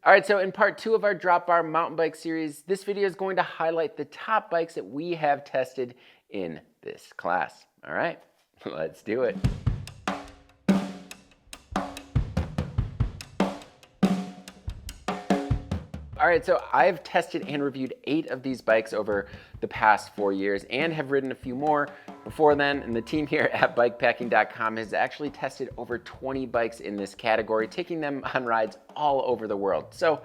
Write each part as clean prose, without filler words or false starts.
All right, so in part 2 of our drop bar mountain bike series, this video is going to highlight the top bikes that we have tested in this class. All right, let's do it. All right, so I've tested and reviewed 8 of these bikes over the past 4 years and have ridden a few more before then, and the team here at BIKEPACKING.com has actually tested over 20 bikes in this category, taking them on rides all over the world. So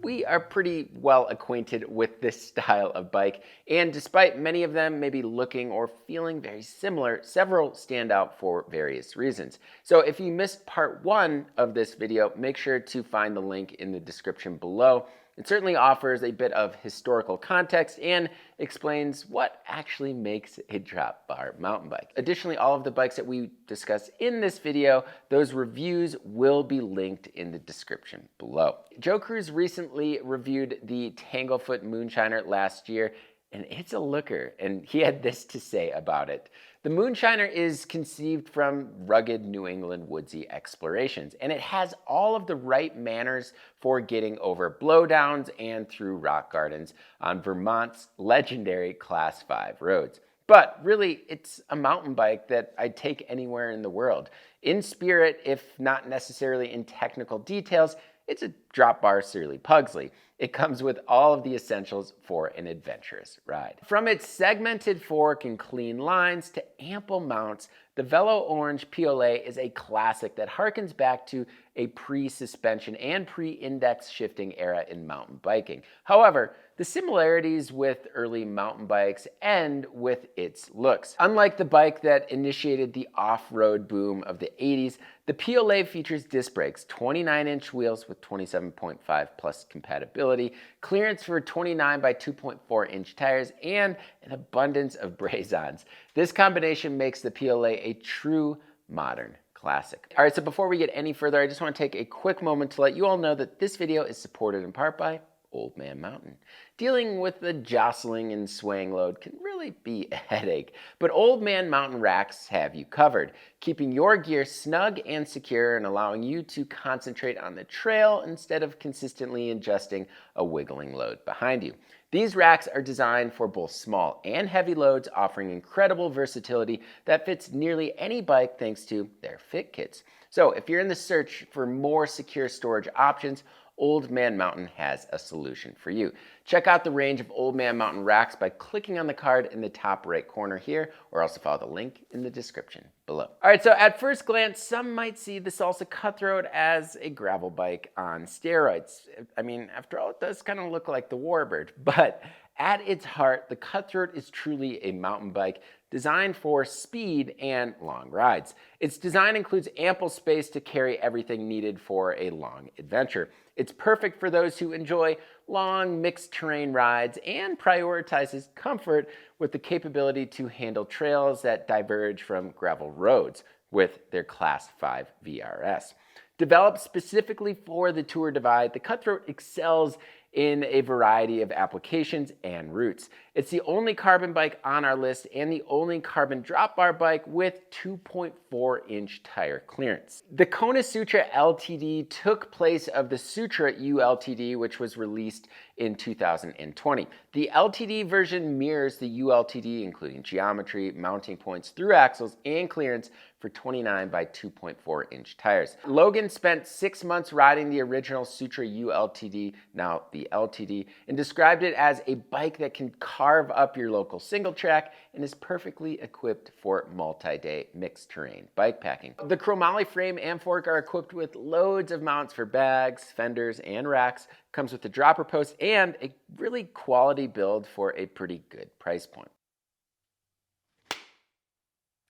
we are pretty well acquainted with this style of bike, and despite many of them maybe looking or feeling very similar, several stand out for various reasons. So if you missed part 1 of this video, make sure to find the link in the description below. It certainly offers a bit of historical context and explains what actually makes a drop bar mountain bike. Additionally, all of the bikes that we discuss in this video, those reviews will be linked in the description below. Joe Cruz recently reviewed the Tanglefoot Moonshiner last year, and it's a looker, and he had this to say about it. The Moonshiner is conceived from rugged New England woodsy explorations, and it has all of the right manners for getting over blowdowns and through rock gardens on Vermont's legendary Class 5 roads. But really, it's a mountain bike that I'd take anywhere in the world. In spirit, if not necessarily in technical details, it's a drop bar Surly Pugsley. It comes with all of the essentials for an adventurous ride. From its segmented fork and clean lines to ample mounts, the Velo Orange Piolet is a classic that harkens back to a pre-suspension and pre-index shifting era in mountain biking. However, the similarities with early mountain bikes end with its looks. Unlike the bike that initiated the off-road boom of the 80s, the Piolet features disc brakes, 29-inch wheels with 27.5 plus compatibility, clearance for 29 by 2.4-inch tires, and an abundance of braze-ons. This combination makes the Piolet a true modern classic. All right, so before we get any further, I just want to take a quick moment to let you all know that this video is supported in part by Old Man Mountain. Dealing with the jostling and swaying load can really be a headache, but Old Man Mountain racks have you covered, keeping your gear snug and secure and allowing you to concentrate on the trail instead of consistently adjusting a wiggling load behind you. These racks are designed for both small and heavy loads, offering incredible versatility that fits nearly any bike thanks to their fit kits. So if you're in the search for more secure storage options, Old Man Mountain has a solution for you. Check out the range of Old Man Mountain racks by clicking on the card in the top right corner here, or also follow the link in the description below. All right, so at first glance, some might see the Salsa Cutthroat as a gravel bike on steroids. I mean, after all, it does kind of look like the Warbird, but at its heart, the Cutthroat is truly a mountain bike designed for speed and long rides. Its design includes ample space to carry everything needed for a long adventure. It's perfect for those who enjoy long mixed terrain rides and prioritizes comfort with the capability to handle trails that diverge from gravel roads with their Class 5 VRS. Developed specifically for the Tour Divide, the Cutthroat excels in a variety of applications and routes. It's the only carbon bike on our list and the only carbon drop bar bike with 2.4-inch tire clearance. The Kona Sutra LTD took place of the Sutra ULTD, which was released in 2020. The LTD version mirrors the ULTD, including geometry, mounting points through axles, and clearance for 29 by 2.4-inch tires. Logan spent 6 months riding the original Sutra ULTD, now the LTD, and described it as a bike that can carve up your local single track and is perfectly equipped for multi-day mixed terrain bikepacking. The chromoly frame and fork are equipped with loads of mounts for bags, fenders, and racks. Comes with a dropper post and a really quality build for a pretty good price point.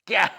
Yeah.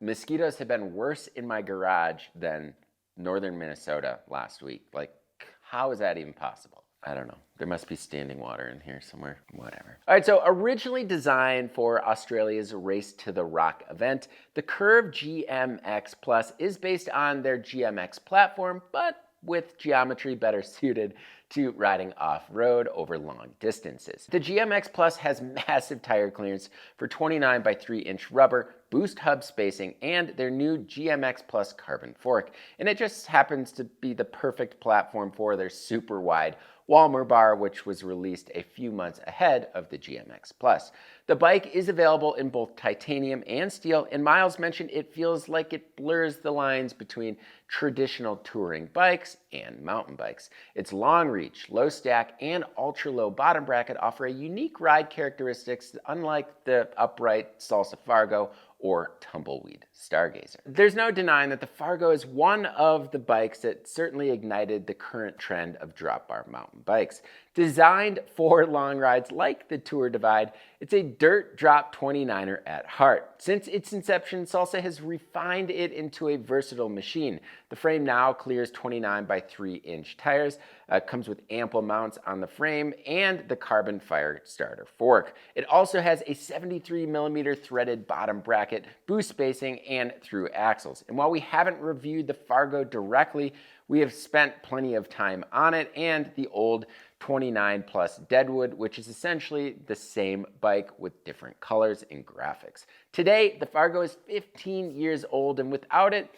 Mosquitoes have been worse in my garage than northern Minnesota last week. Like, how is that even possible? I don't know. There must be standing water in here somewhere. Whatever. All right, so originally designed for Australia's Race to the Rock event, the Curve GMX Plus is based on their GMX platform, but with geometry better suited to riding off-road over long distances. The GMX Plus has massive tire clearance for 29 by 3-inch rubber, boost hub spacing, and their new GMX Plus carbon fork. And it just happens to be the perfect platform for their super wide Walmer bar, which was released a few months ahead of the GMX Plus. The bike is available in both titanium and steel, and Miles mentioned it feels like it blurs the lines between traditional touring bikes and mountain bikes. Its long reach, low stack, and ultra low bottom bracket offer a unique ride characteristics unlike the upright Salsa Fargo or Tumbleweed Stargazer. There's no denying that the Fargo is one of the bikes that certainly ignited the current trend of drop bar mountain bikes. Designed for long rides like the Tour Divide, it's a dirt drop 29er at heart. Since its inception, Salsa has refined it into a versatile machine. The frame now clears 29 by 3-inch tires, comes with ample mounts on the frame, and the carbon fire starter fork. It also has a 73mm threaded bottom bracket, boost spacing, and through axles. And while we haven't reviewed the Fargo directly, we have spent plenty of time on it and the old 29 Plus Deadwood, which is essentially the same bike with different colors and graphics. Today, the Fargo is 15 years old, and without it,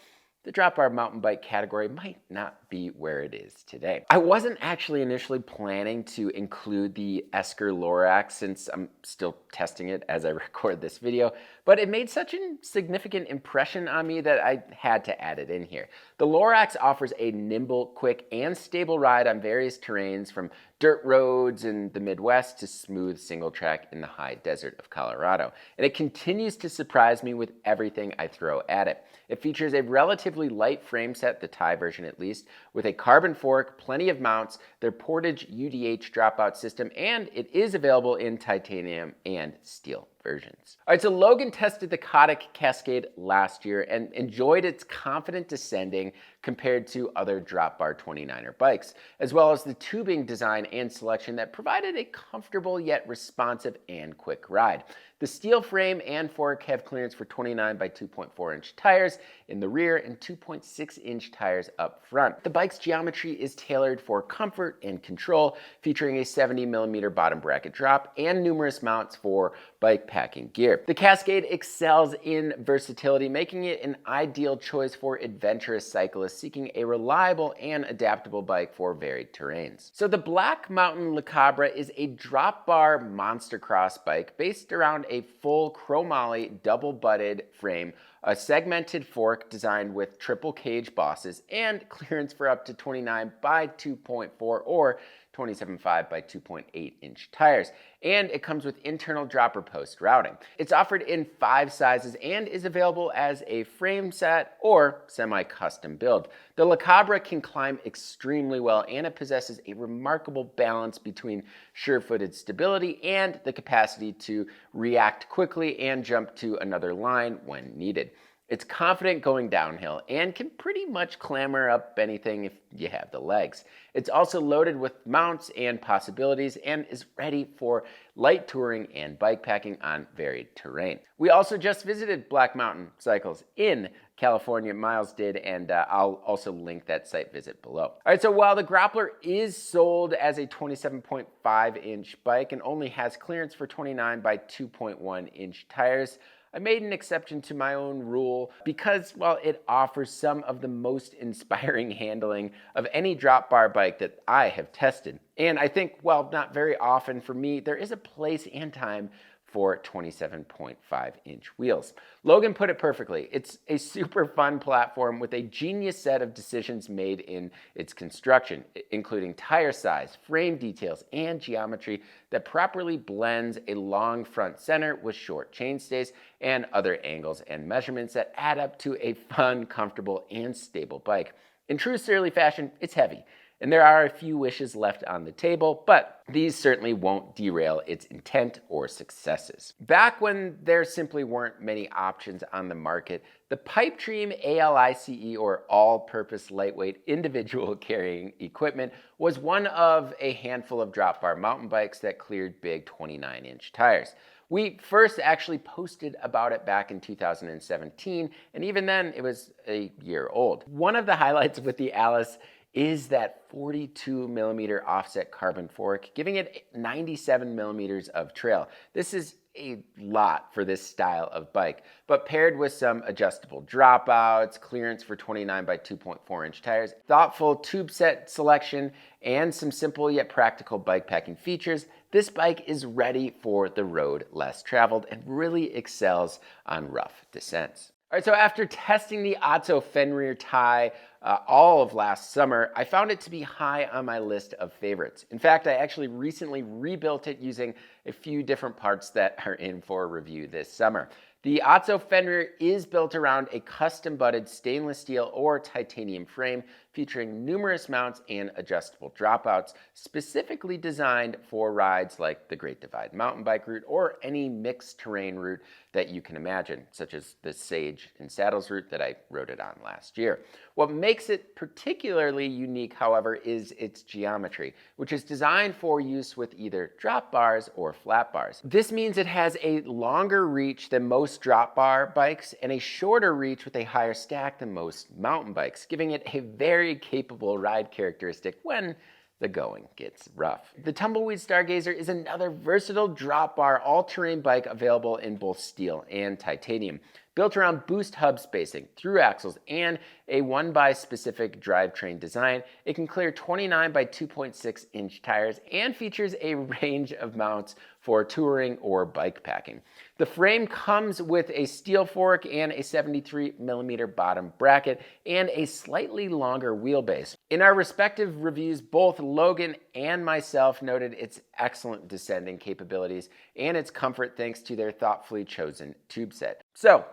the drop bar mountain bike category might not be where it is today. I wasn't actually initially planning to include the Esker Lorax since I'm still testing it as I record this video, but it made such a significant impression on me that I had to add it in here. The Lorax offers a nimble, quick, and stable ride on various terrains from dirt roads in the Midwest to smooth single track in the high desert of Colorado. And it continues to surprise me with everything I throw at it. It features a relatively light frame set, the Thai version at least, with a carbon fork, plenty of mounts, their Portage UDH dropout system, and it is available in titanium and steel versions. All right, so Logan tested the Cotic Cascade last year and enjoyed its confident descending compared to other drop bar 29er bikes, as well as the tubing design and selection that provided a comfortable yet responsive and quick ride. The steel frame and fork have clearance for 29 by 2.4-inch tires in the rear and 2.6-inch tires up front. The bike's geometry is tailored for comfort and control, featuring a 70mm bottom bracket drop and numerous mounts for bike packing gear. The Cascade excels in versatility, making it an ideal choice for adventurous cyclists seeking a reliable and adaptable bike for varied terrains. So the Black Mountain Le Cabra is a drop bar monster cross bike based around a full chromoly double-butted frame, a segmented fork designed with triple cage bosses, and clearance for up to 29 by 2.4 or 27.5 by 2.8-inch tires, and it comes with internal dropper post routing. It's offered in 5 sizes and is available as a frame set or semi-custom build. The Le Cabra can climb extremely well, and it possesses a remarkable balance between sure-footed stability and the capacity to react quickly and jump to another line when needed. It's confident going downhill and can pretty much clamber up anything if you have the legs. It's also loaded with mounts and possibilities and is ready for light touring and bike packing on varied terrain. We also just visited Black Mountain Cycles in California. Miles did, and I'll also link that site visit below. All right, so while the Grappler is sold as a 27.5-inch bike and only has clearance for 29 by 2.1-inch tires, I made an exception to my own rule because, well, it offers some of the most inspiring handling of any drop bar bike that I have tested. And I think, well, not very often for me, there is a place and time for 27.5-inch wheels. Logan put it perfectly. It's a super fun platform with a genius set of decisions made in its construction, including tire size, frame details, and geometry that properly blends a long front center with short chainstays and other angles and measurements that add up to a fun, comfortable, and stable bike. In true Surly fashion, it's heavy, and there are a few wishes left on the table, but these certainly won't derail its intent or successes. Back when there simply weren't many options on the market, the Pipedream ALICE, or all-purpose lightweight individual carrying equipment, was one of a handful of drop bar mountain bikes that cleared big 29-inch tires. We first actually posted about it back in 2017, and even then it was a year old. One of the highlights with the Alice is that 42 millimeter offset carbon fork, giving it 97 millimeters of trail. This is a lot for this style of bike, but paired with some adjustable dropouts, clearance for 29 by 2.4 inch tires, thoughtful tube set selection, and some simple yet practical bike packing features, this bike is ready for the road less traveled and really excels on rough descents. All right, so after testing the Otso Fenrir tie all of last summer, I found it to be high on my list of favorites. In fact, I actually recently rebuilt it using a few different parts that are in for review this summer. The Otso Fenrir is built around a custom butted stainless steel or titanium frame featuring numerous mounts and adjustable dropouts, specifically designed for rides like the Great Divide mountain bike route or any mixed terrain route that you can imagine, such as the Sage and Saddles route that I rode it on last year. What makes it particularly unique, however, is its geometry, which is designed for use with either drop bars or flat bars. This means it has a longer reach than most drop bar bikes and a shorter reach with a higher stack than most mountain bikes, giving it a very capable ride characteristic when the going gets rough. The Tumbleweed Stargazer is another versatile drop bar all-terrain bike available in both steel and titanium. Built around boost hub spacing, through axles, and a 1x specific drivetrain design, it can clear 29 by 2.6 inch tires and features a range of mounts for touring or bike packing. The frame comes with a steel fork and a 73 millimeter bottom bracket and a slightly longer wheelbase. In our respective reviews, both Logan and myself noted its excellent descending capabilities and its comfort thanks to their thoughtfully chosen tube set. So,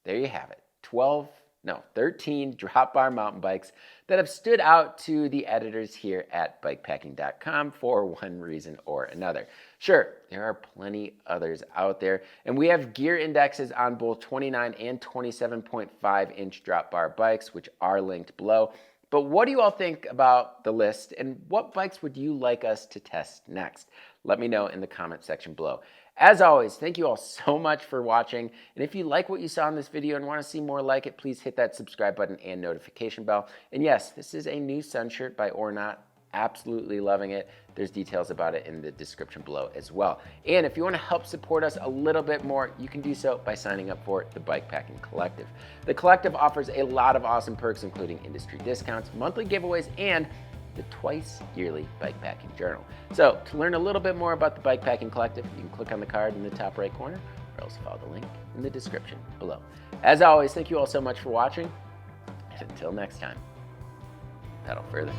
there you have it, 13 drop bar mountain bikes that have stood out to the editors here at BIKEPACKING.com for one reason or another. Sure, there are plenty others out there, and we have gear indexes on both 29 and 27.5 inch drop bar bikes, which are linked below. But what do you all think about the list, and what bikes would you like us to test next? Let me know in the comment section below. As always, thank you all so much for watching, and if you like what you saw in this video and want to see more like it, please hit that subscribe button and notification bell. And yes, this is a new sun shirt by Or Not. Absolutely loving it. There's details about it in the description below as well. And if you want to help support us a little bit more, you can do so by signing up for the Bikepacking Collective. The Collective offers a lot of awesome perks, including industry discounts, monthly giveaways, and the twice yearly Bikepacking Journal. So to learn a little bit more about the Bikepacking Collective, you can click on the card in the top right corner, or else follow the link in the description below. As always, thank you all so much for watching, and until next time, pedal further.